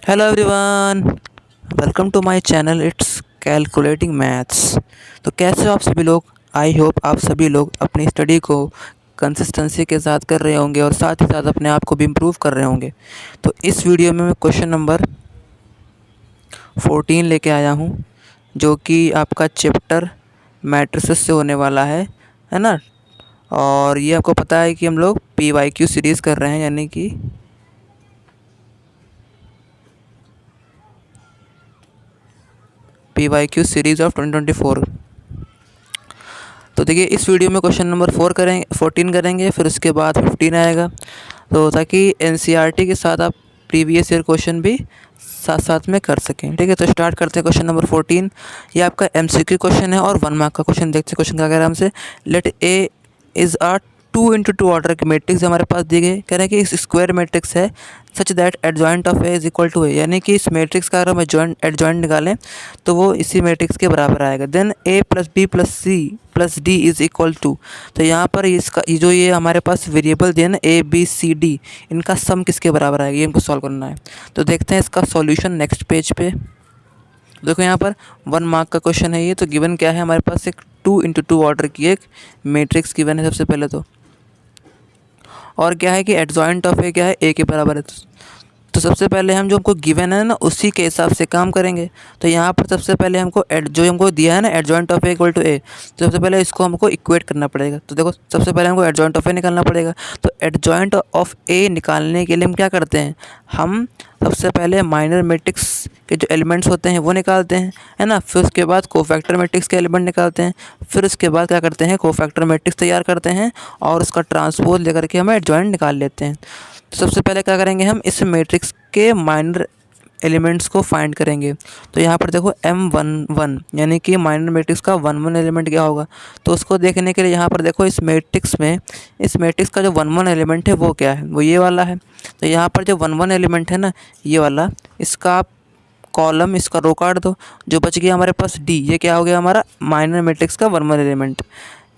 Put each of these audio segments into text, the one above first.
Hello everyone, welcome to my channel it's calculating maths. तो कैसे हो आप सभी लोग। आई होप आप सभी लोग अपनी स्टडी को कंसिस्टेंसी के साथ कर रहे होंगे और साथ ही साथ अपने आप को भी इम्प्रूव कर रहे होंगे। तो इस वीडियो में मैं क्वेश्चन नंबर 14 लेके आया हूँ, जो कि आपका चैप्टर मैट्रिसेस से होने वाला है ना। और ये आपको पता है कि हम लोग PYQ सीरीज़ कर रहे हैं, यानी कि PYQ सीरीज़ ऑफ 2024। तो देखिए, इस वीडियो में क्वेश्चन नंबर 14 करेंगे, फिर उसके बाद 15 आएगा। तो ताकि NCERT के साथ आप प्रीवियस ईयर क्वेश्चन भी साथ साथ में कर सकें। ठीक है, तो स्टार्ट करते हैं क्वेश्चन नंबर 14। ये आपका MCQ क्वेश्चन है और 1 मार्क का क्वेश्चन। देखते हैं क्वेश्चन क्या कह रहा है हमसे। Let A is a 2 × 2 order की मैट्रिक्स हमारे पास दी गई। कह रहे हैं कि इस स्क्वायर मैट्रिक्स है such that adjoint of A is equal to A, यानी कि इस मैट्रिक्स का अगर हम एडजॉइंट निकालें तो वो इसी मैट्रिक्स के बराबर आएगा। Then A + B + C + D is equal to. तो यहाँ पर इसका ये हमारे पास वेरिएबल दिया ना ABCD, इनका सम किसके बराबर आएगा, ये हमको सॉल्व करना है। तो देखते हैं इसका सॉल्यूशन नेक्स्ट पेज पे। देखो यहाँ पर 1 मार्क का क्वेश्चन है ये। तो गिवन क्या है हमारे पास, एक 2 × 2 ऑर्डर की एक मैट्रिक्स गिवन है सबसे पहले और क्या है कि एडजॉइंट ऑफ ए क्या है, ए के बराबर है। तो सबसे पहले हम जो हमको गिवन है ना उसी के हिसाब से काम करेंगे। तो यहाँ पर सबसे पहले हमको जो हमको दिया है ना adjoint of A equal to A, तो सबसे पहले इसको हमको इक्वेट करना पड़ेगा। तो देखो, सबसे पहले हमको एडजॉइंट ऑफ ए निकालना पड़ेगा। तो एडजॉइंट ऑफ ए निकालने के लिए हम क्या करते हैं, हम सबसे पहले माइनर मैट्रिक्स के जो एलिमेंट्स होते हैं वो निकालते हैं, है ना। फिर उसके बाद कोफैक्टर मैट्रिक्स के एलिमेंट निकालते हैं। फिर उसके बाद क्या करते हैं, कोफैक्टर मैट्रिक्स तैयार करते हैं और उसका ट्रांसपोज लेकर के हम एडजॉइंट निकाल लेते हैं। तो सबसे पहले क्या करेंगे, हम इस मैट्रिक्स के माइनर एलिमेंट्स को फाइंड करेंगे। तो यहाँ पर देखो M11, यानी कि माइनर मैट्रिक्स का 1 एलिमेंट क्या होगा। तो उसको देखने के लिए यहाँ पर देखो, इस मैट्रिक्स का जो 1 एलिमेंट है वो क्या है, वो ये वाला है। तो यहाँ पर जो 1 एलिमेंट है ना, ये वाला, इसका आप कॉलम, इसका रो काट दो। जो बच गया हमारे पास D, ये क्या हो गया हमारा माइनर मैट्रिक्स का 1 एलिमेंट।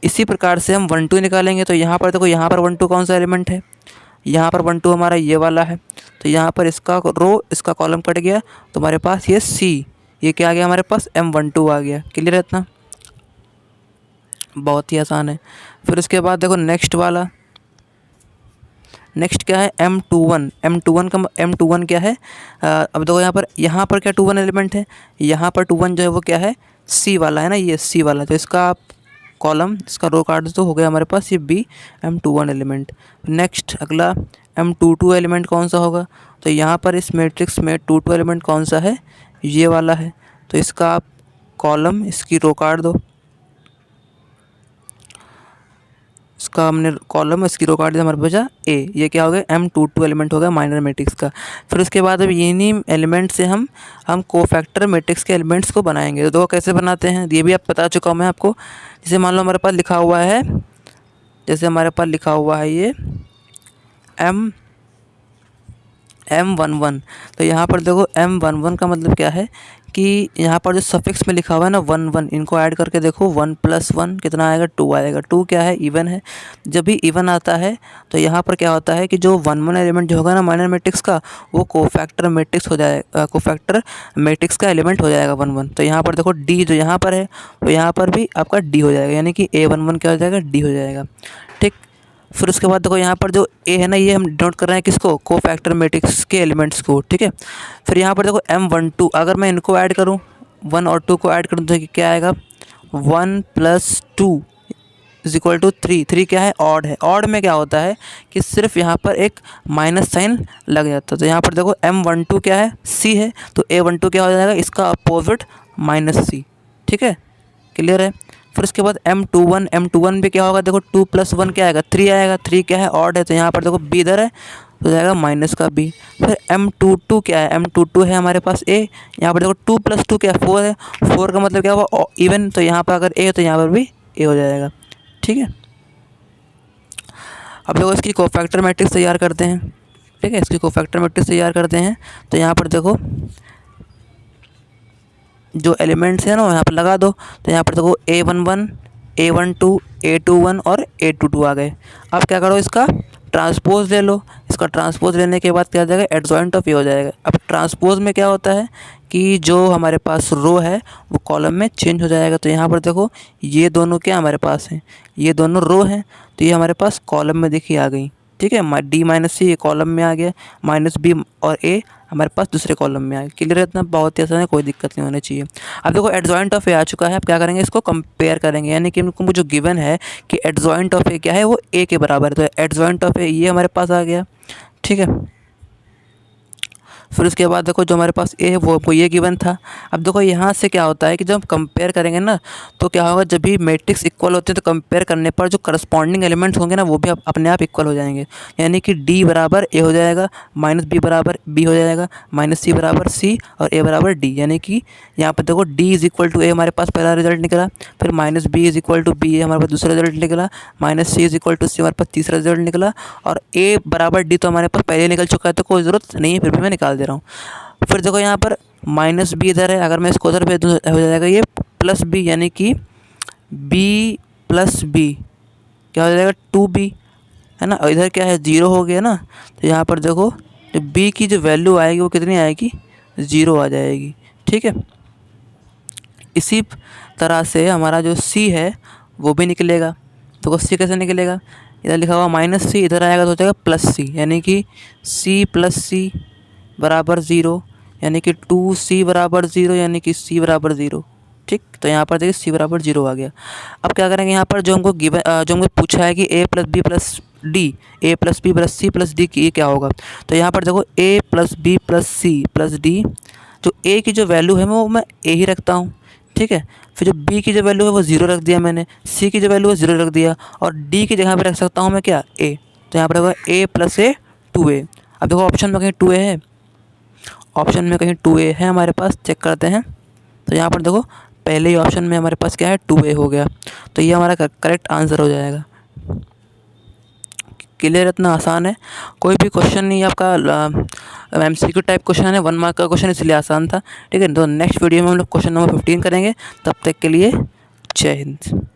इसी प्रकार से हम 1 2 निकालेंगे। तो यहाँ पर देखो, यहाँ पर 1 2 कौन सा एलिमेंट है, यहाँ पर 1 2 हमारा ये वाला है। तो यहाँ पर इसका रो, इसका कॉलम कट गया, तो हमारे पास ये C, ये क्या आ गया हमारे पास M12 आ गया। क्लियर है इतना, बहुत ही आसान है। फिर उसके बाद देखो नेक्स्ट वाला, नेक्स्ट क्या है M21 क्या है। अब देखो यहाँ पर क्या 21 एलिमेंट है, यहाँ पर 21 जो है वो क्या है, C वाला है ना, ये C वाला। तो इसका आप कॉलम, इसका रो काट दो, तो हो गया हमारे पास ये B M21 एलिमेंट। नेक्स्ट अगला M22 एलिमेंट कौन सा होगा। तो यहाँ पर इस मैट्रिक्स में 22 एलिमेंट कौन सा है, ये वाला है। तो इसका आप कॉलम, इसकी रो काट दो, इसका हमने कॉलम, इसकी रो काट दिया, हमारे बचा A। ये क्या हो गया, M22 एलिमेंट हो गया माइनर मैट्रिक्स का। फिर उसके बाद अब इन्हीं एलिमेंट से हम कोफैक्टर मैट्रिक्स के एलिमेंट्स को बनाएंगे। तो देखो कैसे बनाते हैं, ये भी आप बता चुका हूँ मैं आपको। जैसे मान लो हमारे पास लिखा हुआ है, ये M11। तो यहाँ पर देखो M11 का मतलब क्या है कि यहाँ पर जो सफिक्स में लिखा हुआ है ना 1 1, इनको ऐड करके देखो, 1 + 1 कितना आएगा, 2 आएगा। 2 क्या है, इवन है। जब भी इवन आता है तो यहाँ पर क्या होता है कि जो 1 एलिमेंट जो होगा ना माइनर मैट्रिक्स का, वो कोफैक्टर मैट्रिक्स हो जाएगा, कोफैक्टर मैट्रिक्स का एलिमेंट हो जाएगा 1 1। तो यहाँ पर देखो D जो यहाँ पर है, तो यहाँ पर भी आपका D हो जाएगा, यानी कि A11 क्या हो जाएगा, D हो जाएगा। ठीक। फिर उसके बाद देखो यहाँ पर जो A है ना, ये हम डिनोट कर रहे हैं किसको, कोफैक्टर मैट्रिक्स के एलिमेंट्स को। ठीक है। फिर यहाँ पर देखो M12, अगर मैं इनको ऐड करूँ, 1 और 2 को ऐड करूँ, तो क्या आएगा, 1 + 2 इज इक्वल टू 3। 3 क्या है, ऑड है। ऑड में क्या होता है कि सिर्फ यहाँ पर एक माइनस साइन लग जाता है। तो यहाँ पर देखो M12 क्या है, C है। तो A12 क्या हो जाएगा, इसका अपोजिट -C। ठीक है, क्लियर है। फिर उसके बाद M21 भी क्या होगा, देखो 2 + 1 क्या आएगा, 3 आएगा। 3 क्या है, ऑड है। तो यहाँ पर देखो B इधर है, तो जाएगा माइनस का B। फिर M22 क्या है, M22 है हमारे पास A। यहाँ पर देखो 2 + 2 क्या है, 4 है। 4 का मतलब क्या हुआ, इवन। तो यहाँ पर अगर A है तो यहाँ पर भी A हो जाएगा। ठीक है। अब देखो इसकी कोफैक्टर मैट्रिक्स तैयार करते हैं। ठीक है, इसकी कोफैक्टर मैट्रिक्स तैयार करते हैं। तो यहाँ पर देखो जो एलिमेंट्स हैं ना यहाँ पर लगा दो। तो यहाँ पर देखो A11, A12, A21 और A22 आ गए। अब क्या करो, इसका ट्रांसपोज ले लो, इसका ट्रांसपोज लेने के बाद क्या हो जाएगा, एडजॉइंट ऑफ ए हो जाएगा। अब ट्रांसपोज में क्या होता है कि जो हमारे पास रो है वो कॉलम में चेंज हो जाएगा। तो यहाँ पर देखो ये दोनों क्या हमारे पास हैं, ये दोनों रो हैं, तो ये हमारे पास कॉलम में देखिए आ गई, ठीक है। डी माइनस सी ये कॉलम में आ गया, माइनस बी और ए हमारे पास दूसरे कॉलम में आ गया। क्लियर है इतना, बहुत ही आसान है, कोई दिक्कत नहीं होनी चाहिए। अब देखो एडजॉइंट ऑफ ए आ चुका है, अब क्या करेंगे, इसको कंपेयर करेंगे, यानी कि हमको जो गिवन है कि एडजॉइंट ऑफ ए क्या है, वो ए के बराबर है। तो एडजॉइंट ऑफ ए ये हमारे पास आ गया, ठीक है। फिर उसके बाद देखो जो हमारे पास ए है वो हमको ये गिवन था। अब देखो यहाँ से क्या होता है कि जब हम कंपेयर करेंगे ना, तो क्या होगा, जब भी मैट्रिक्स इक्वल होते हैं तो कंपेयर करने पर जो करस्पॉन्डिंग एलिमेंट्स होंगे ना वो भी अपने आप इक्वल हो जाएंगे। यानी कि डी बराबर ए हो जाएगा, माइनस बी बराबर बी हो जाएगा, माइनस सी बराबर सी और ए बराबर डी। यानी कि यहाँ पर देखो D is equal to A हमारे पास पहला रिजल्ट निकला, फिर minus B is equal to B हमारे पास दूसरा रिजल्ट निकला, minus C is equal to C हमारे पास तीसरा रिजल्ट निकला, और ए बराबर डी तो हमारे पास पहले निकल चुका है, तो कोई ज़रूरत नहीं है, फिर भी मैं निकाल दे रहा हूँ। फिर देखो यहाँ पर माइनस बी इधर है, अगर मैं इसको उधर भेज दूँ हो जाएगा ये प्लस बी, यानी कि बी प्लस बी क्या हो जाएगा, 2b, है ना। और इधर क्या है, 0 हो गया ना, तो यहाँ पर देखो जो b की जो वैल्यू आएगी वो कितनी आएगी, 0 आ जाएगी, ठीक है। इसी तरह से हमारा जो c है वो भी निकलेगा। तो c कैसे निकलेगा, इधर लिखा हुआ माइनस सी, इधर आएगा तो हो जाएगा प्लस सी, यानी कि c प्लस सी बराबर 0, यानी कि 2c बराबर 0, यानी कि c बराबर 0, ठीक। तो यहाँ पर देखिए c बराबर 0 आ गया। अब क्या करेंगे, यहाँ पर जो हमको जो हमको पूछा है कि a plus B plus D, A plus B plus C plus D की ये क्या होगा, तो यहाँ पर देखो a plus B plus C plus D, जो a की जो वैल्यू है वो मैं a ही रखता हूँ, ठीक है। फिर जो b की जो वैल्यू है वो 0 रख दिया मैंने, c की जो वैल्यू है 0 रख दिया, और d की जगह पर रख सकता हूँ मैं क्या, a। तो यहाँ पर होगा a प्लस ए 2a। अब देखो ऑप्शन में कहीं 2a है, ऑप्शन में कहीं 2a है हमारे पास, चेक करते हैं। तो यहाँ पर देखो पहले ही ऑप्शन में हमारे पास क्या है, 2a हो गया, तो ये हमारा करेक्ट आंसर हो जाएगा। क्लियर, इतना आसान है, कोई भी क्वेश्चन नहीं आपका MCQ टाइप क्वेश्चन है, 1 मार्क का क्वेश्चन, इसलिए आसान था, ठीक है। तो नेक्स्ट वीडियो में हम लोग क्वेश्चन नंबर 15 करेंगे, तब तक के लिए जय हिंद।